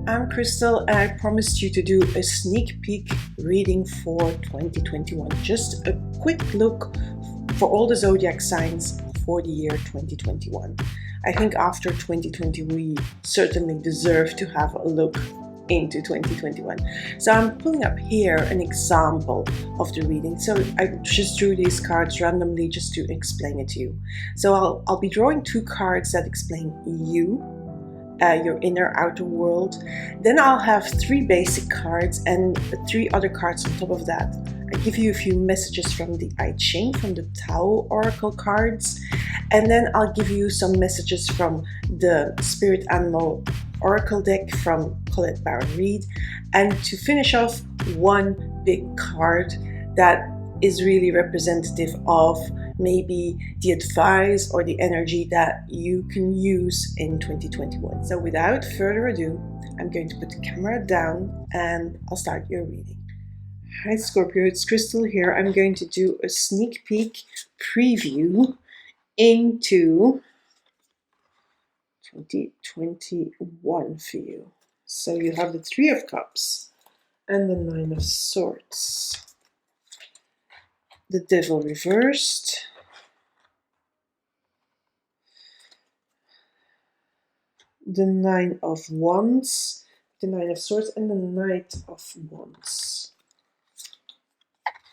I'm Christel and I promised you to do a sneak peek reading for 2021. Just a quick look for all the zodiac signs for the year 2021. I think after 2020 we certainly deserve to have a look into 2021. So I'm pulling up here an example of the reading. So I just drew these cards randomly just to explain it to you. So I'll be drawing two cards that explain you, your inner outer world. Then I'll have three basic cards and three other cards on top of that. I give you a few messages from the I Ching, from the Tao Oracle cards, and then I'll give you some messages from the Spirit Animal Oracle deck from Colette Baron Reed, and to finish off, one big card that is really representative of maybe the advice or the energy that you can use in 2021. So without further ado, I'm going to put the camera down and I'll start your reading. Hi Scorpio, it's Christel here. I'm going to do a sneak peek preview into 2021 for you. So you have the Three of Cups and the Nine of Swords, the Devil reversed, the Nine of Wands, the Nine of Swords, and the Knight of Wands.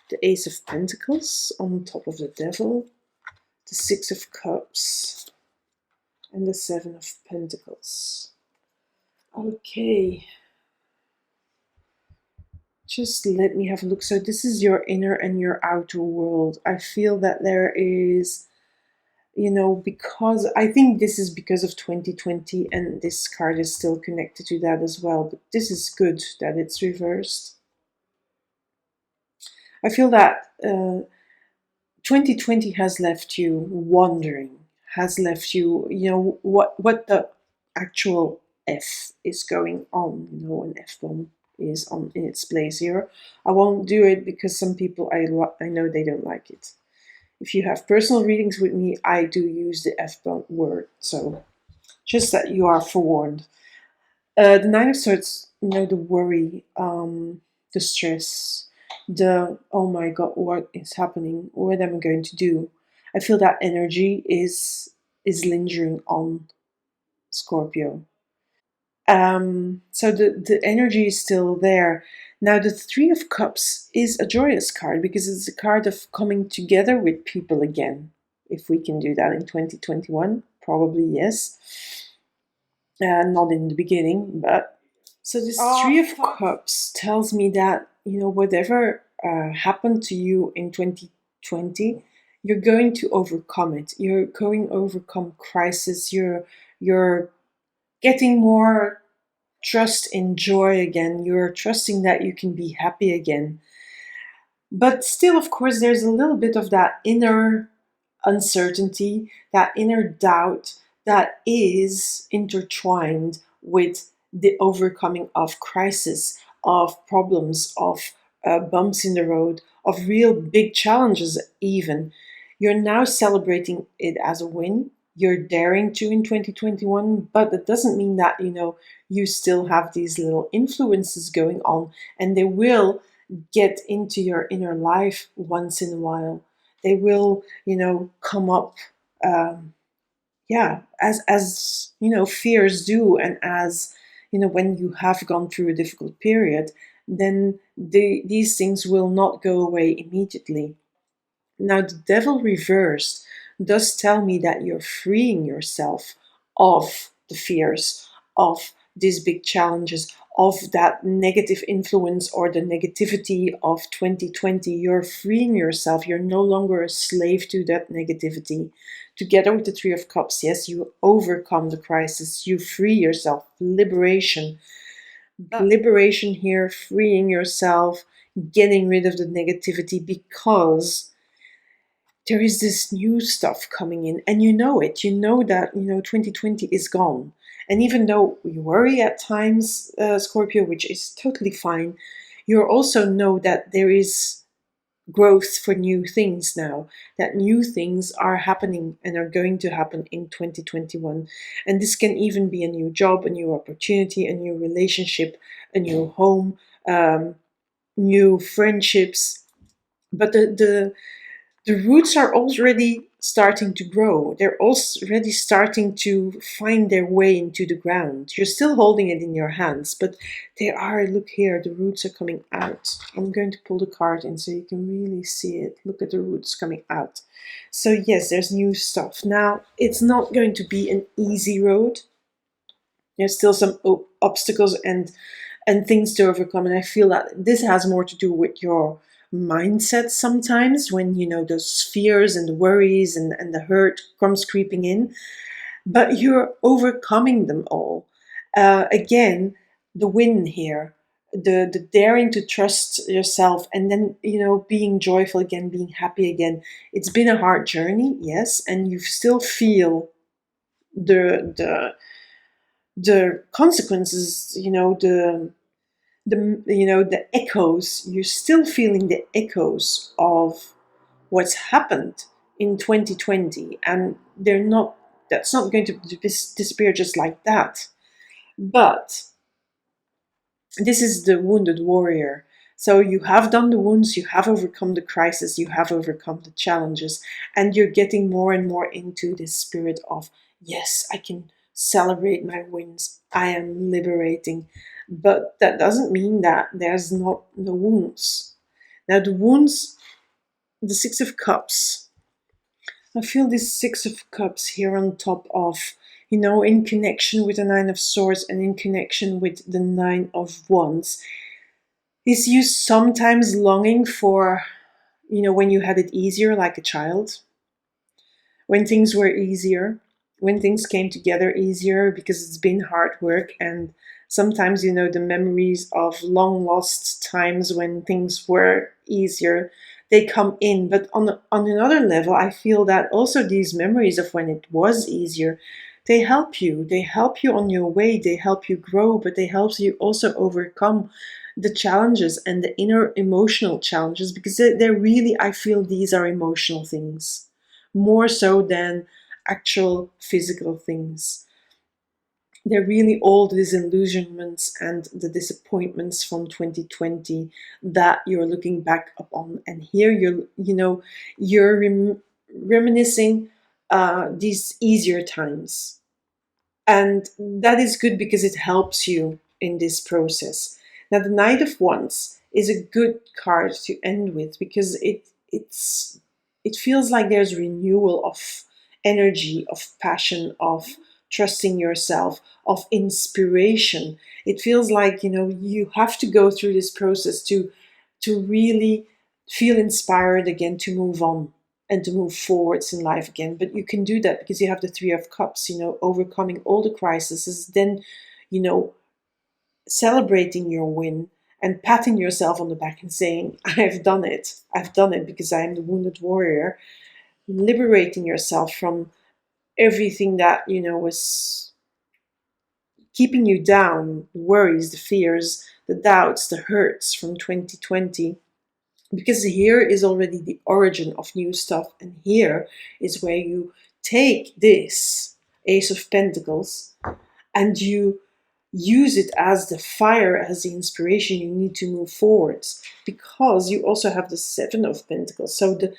The Ace of Pentacles on top of the Devil, the Six of Cups, and the Seven of Pentacles. Okay. Just let me have a look. So this is your inner and your outer world. I feel that there is, because I think this is because of 2020 and this card is still connected to that as well. But this is good that it's reversed. I feel that 2020 has left you wondering, has left you, what the actual F is going on. An F-bomb is in its place here. I won't do it because some people, I know they don't like it. If you have personal readings with me, I do use the F-bomb word. So just that you are forewarned. The Nine of Swords, the worry, the stress, the oh my god, what is happening? What am I going to do? I feel that energy is lingering on Scorpio. So the energy is still there. Now the Three of Cups is a joyous card because it's a card of coming together with people again. If we can do that in 2021, probably yes. Not in the beginning, but so this Three of Cups tells me that whatever happened to you in 2020, you're going to overcome it. You're going to overcome crisis. You're getting more trust in joy again. You're trusting that you can be happy again. But still, of course, there's a little bit of that inner uncertainty, that inner doubt that is intertwined with the overcoming of crisis, of problems, of bumps in the road, of real big challenges even. You're now celebrating it as a win. You're daring to in 2021, but that doesn't mean that, you still have these little influences going on, and they will get into your inner life once in a while. They will, come up, as fears do, and as, when you have gone through a difficult period, then these things will not go away immediately. Now, the Devil reversed does tell me that you're freeing yourself of the fears, of these big challenges, of that negative influence or the negativity of 2020. You're freeing yourself. You're no longer a slave to that negativity. Together with the Three of Cups, yes, you overcome the crisis. You free yourself. Liberation. Liberation here, freeing yourself, getting rid of the negativity, because there is this new stuff coming in, and you know it. You know that 2020 is gone, and even though you worry at times, Scorpio, which is totally fine, you also know that there is growth for new things now, that new things are happening and are going to happen in 2021. And this can even be a new job, a new opportunity, a new relationship, a new home, new friendships. But the roots are already starting to grow. They're already starting to find their way into the ground. You're still holding it in your hands, but they are, look here, the roots are coming out. I'm going to pull the card in so you can really see it. Look at the roots coming out. So yes, there's new stuff. Now, it's not going to be an easy road. There's still some obstacles and things to overcome. And I feel that this has more to do with your mindset sometimes, when you know those fears and the worries and the hurt comes creeping in, but you're overcoming them all. Again, the win here, the daring to trust yourself, and then being joyful again, being happy again. It's been a hard journey, yes, and you still feel the consequences, the echoes. You're still feeling the echoes of what's happened in 2020, and that's not going to disappear just like that. But this is the wounded warrior. So you have done the wounds, you have overcome the crisis, you have overcome the challenges, and you're getting more and more into this spirit of, yes, I can celebrate my wins, I am liberating. But that doesn't mean that there's not the wounds. Now the wounds, the Six of Cups, I feel this Six of Cups here on top of, in connection with the Nine of Swords and in connection with the Nine of Wands, is you sometimes longing for, when you had it easier like a child, when things were easier, when things came together easier, because it's been hard work. And sometimes, the memories of long lost times when things were easier, they come in. But on another level, I feel that also these memories of when it was easier, they help you. They help you on your way. They help you grow, but they help you also overcome the challenges and the inner emotional challenges, because they're really, I feel these are emotional things more so than actual physical things. They're really all the disillusionments and the disappointments from 2020 that you're looking back upon. And here you're reminiscing these easier times. And that is good because it helps you in this process. Now, the Knight of Wands is a good card to end with, because it feels like there's renewal of energy, of passion, of trusting yourself, of inspiration. It feels like you have to go through this process to really feel inspired again, to move on and to move forwards in life again. But you can do that because you have the Three of Cups, overcoming all the crises, then celebrating your win and patting yourself on the back and saying, I've done it because I am the wounded warrior. Liberating yourself from everything that was keeping you down, the worries, the fears, the doubts, the hurts from 2020. Because here is already the origin of new stuff, and here is where you take this Ace of Pentacles and you use it as the fire, as the inspiration you need to move forwards, because you also have the Seven of Pentacles. So the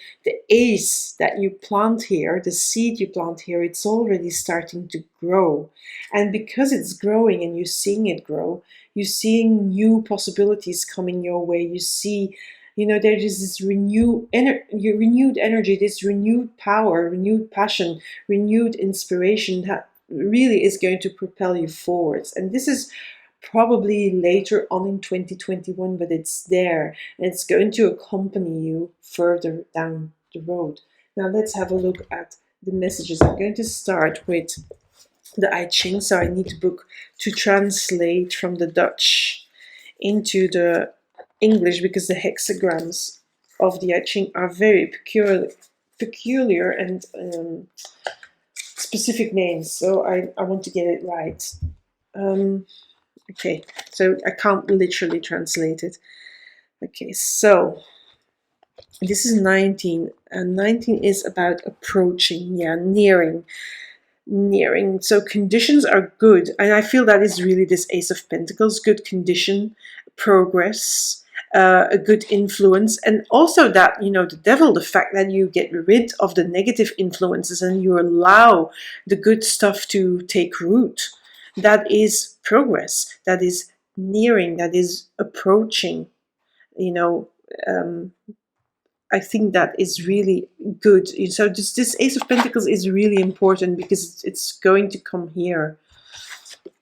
ace that you plant here, the seed you plant here, it's already starting to grow. And because it's growing and you're seeing it grow, you're seeing new possibilities coming your way. You see, there is this renewed energy, this renewed power, renewed passion, renewed inspiration that really is going to propel you forwards. And this is probably later on in 2021, but it's there and it's going to accompany you further down the road. Now let's have a look at the messages. I'm going to start with the I Ching, so I need to translate from the Dutch into the English, because the hexagrams of the I Ching are very peculiar and specific names, so I want to get it right. Okay, so I can't literally translate it. Okay, so This is 19, and 19 is about approaching, yeah, nearing. So conditions are good, and I feel that is really this Ace of Pentacles, good condition, progress, a good influence, and also that, you know, the devil, the fact that you get rid of the negative influences and you allow the good stuff to take root. That is progress, that is nearing, that is approaching, you know. I think that is really good. So this Ace of Pentacles is really important because it's going to come here.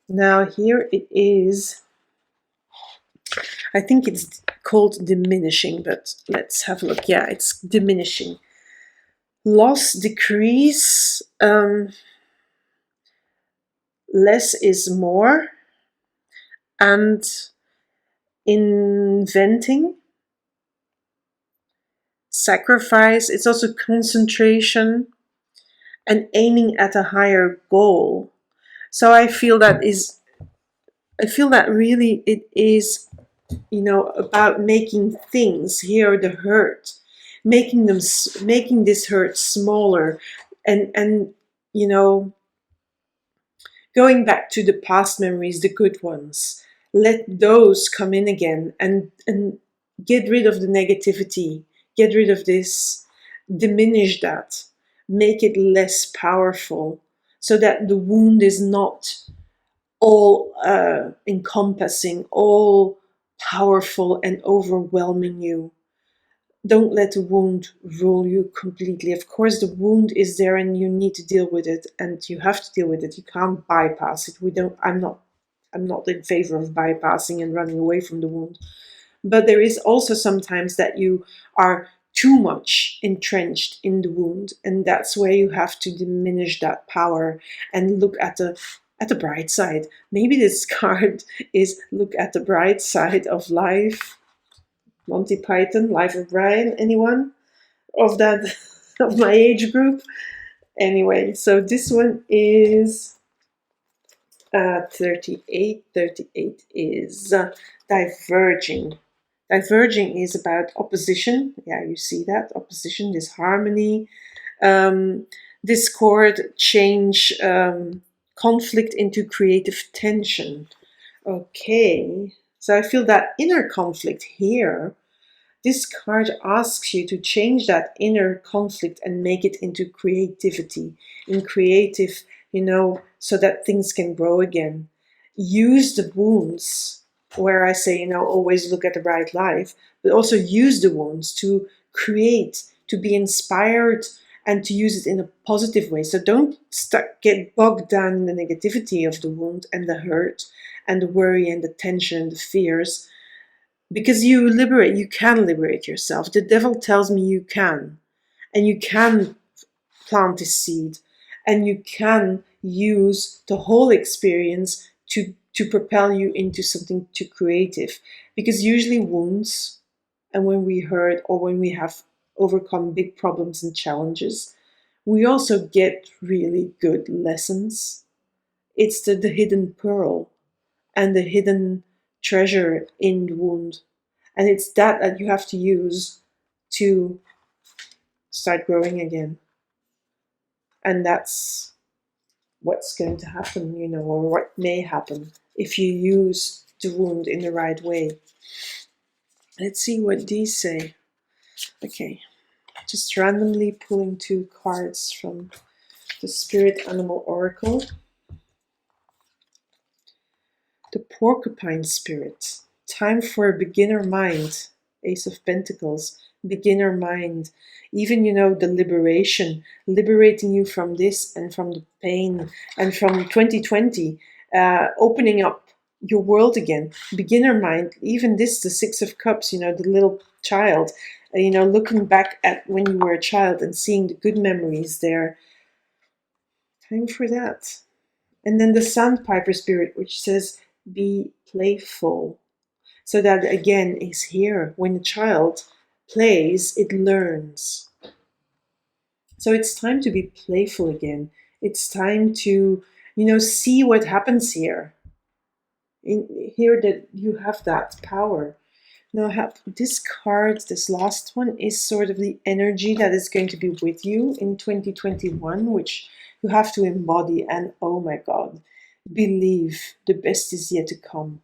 Now here it is. I think it's called diminishing, but let's have a look. Yeah, it's diminishing. Loss, decrease, less is more, and inventing, sacrifice. It's also concentration and aiming at a higher goal. So I feel that really it is, you know, about making things here, the hurt, making this hurt smaller, and you know, going back to the past memories, the good ones, let those come in again, and get rid of the negativity, get rid of this, diminish that, make it less powerful, so that the wound is not all encompassing, all powerful and overwhelming you. Don't let the wound rule you completely. Of course, the wound is there and you need to deal with it, and you have to deal with it. You can't bypass it. I'm not in favor of bypassing and running away from the wound. But there is also sometimes that you are too much entrenched in the wound, and that's where you have to diminish that power and look at the bright side. Maybe this card is look at the bright side of life. Monty Python, Life of Brian, anyone of that of my age group? Anyway, so this one is 38. 38 is diverging. Diverging is about opposition. Yeah, you see that opposition, disharmony, discord, change, conflict into creative tension. Okay, so I feel that inner conflict here. This card asks you to change that inner conflict and make it into creativity, in creative, you know, so that things can grow again. Use the wounds, where I say, you know, always look at the bright life, but also use the wounds to create, to be inspired, and to use it in a positive way. So don't get bogged down in the negativity of the wound and the hurt and the worry and the tension and the fears, because you can liberate yourself. The devil tells me you can, and you can plant a seed, and you can use the whole experience to propel you into something too creative. Because usually wounds, and when we hurt or when we have overcome big problems and challenges, we also get really good lessons. It's the hidden pearl and the hidden treasure in the wound. And it's that you have to use to start growing again. And that's what's going to happen, you know, or what may happen if you use the wound in the right way. Let's see what these say. Okay, just randomly pulling 2 cards from the Spirit Animal Oracle. The Porcupine Spirit. Time for a beginner mind. Ace of Pentacles. Beginner mind. Even, you know, the liberation. Liberating you from this and from the pain. And from 2020. Opening up your world again. Beginner mind. Even this, the 6 of Cups, you know, the little child. You know, looking back at when you were a child and seeing the good memories there. Time for that. And then the Sandpiper Spirit, which says, be playful. So that again is here. When a child plays, it learns. So it's time to be playful again. It's time to, you know, see what happens here. Here that you have that power. Now I have this card, this last one is sort of the energy that is going to be with you in 2021, which you have to embody. And oh my God, believe the best is yet to come.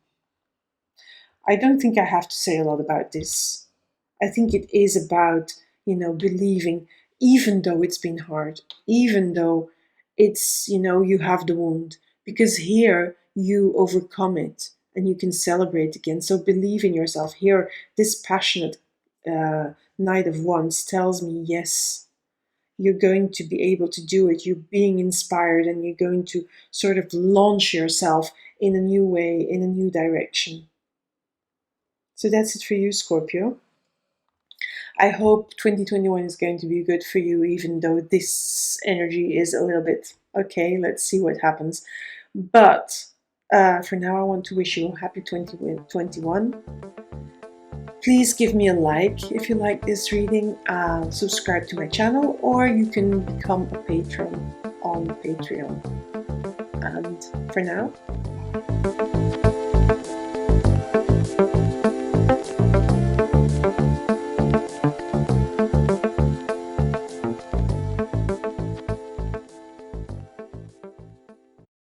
I don't think I have to say a lot about this. I think it is about, believing, even though it's been hard, even though it's, you have the wound, because here you overcome it and you can celebrate again. So believe in yourself. Here, this passionate Knight of Wands tells me, yes, you're going to be able to do it. You're being inspired and you're going to sort of launch yourself in a new way, in a new direction. So that's it for you, Scorpio. I hope 2021 is going to be good for you, even though this energy is a little bit okay. Let's see what happens. But for now, I want to wish you a happy 2021. Please give me a like if you like this reading. Subscribe to my channel, or you can become a patron on Patreon. And for now,